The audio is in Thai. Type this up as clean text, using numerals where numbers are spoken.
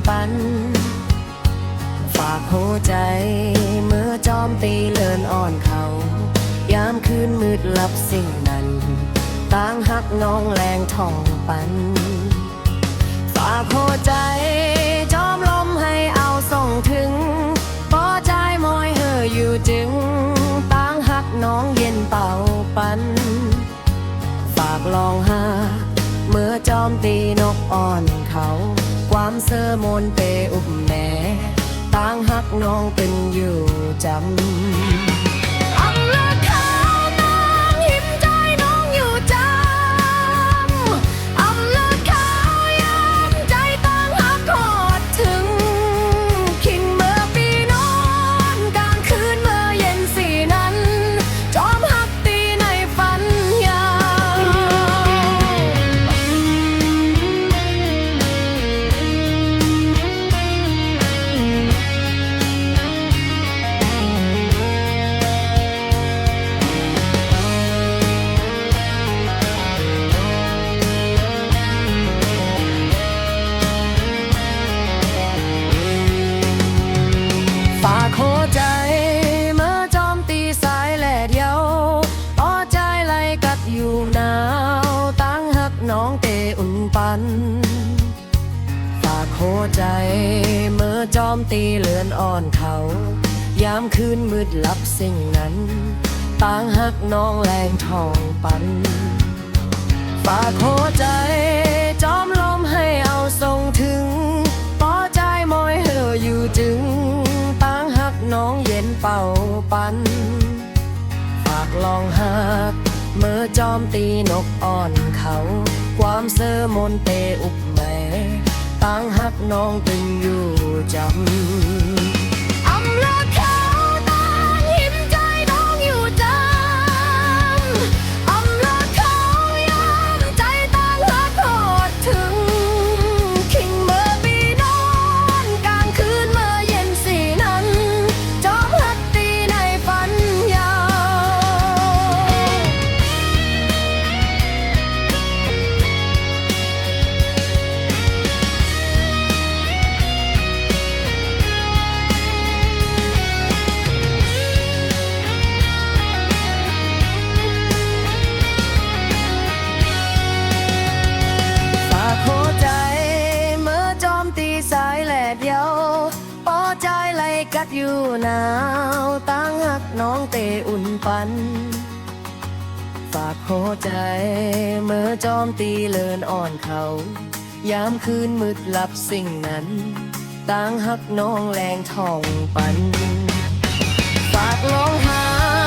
ปันฝากหัวใจเมื่อจอมตีเลินอ่อนเขายามคืนมืดลับสิ่งนั้นต่างหักน้องแรงทองปันฝากหัวใจจอมลมให้เอาส่งถึงปอใจมอยเห่ออยู่จึงต่างหักน้องเย็นเป่าปันฝากลองหาเมื่อจอมตีนกอ่อนเขาความเสื้อมนเปอุบแม่ต่างหักน้องเป็นอยู่จำฝากหัวใจเมื่อจอมตีสายแหล่เดียวอ้อใจไหลกัดอยู่หนาวตั้งหักน้องเตอุ่นปันฝากหัวใจเมื่อจอมตีเลือนอ่อนเขายามคืนมืดลับสิ่งนั้นตั้งหักน้องแรงทองปันฝากหัวใจจอมลมให้เอาส่งถึงปอใจมอยเห่ออยู่จึงน้องเย็นเป่าปันฝากลองหักเมื่อจอมตีนกอ่อนเขาความเสื้อมนเตอุบแม่ตั้งหักน้องตึงอยู่จำกัดอยู่หนาวตั้งหักน้องเตอุ่นปันฝากหัวใจเมื่อจอมตีเลินอ่อนเขายามคืนมืดลับสิ่งนั้นตั้งหักน้องแรงทองปันฝากลองหา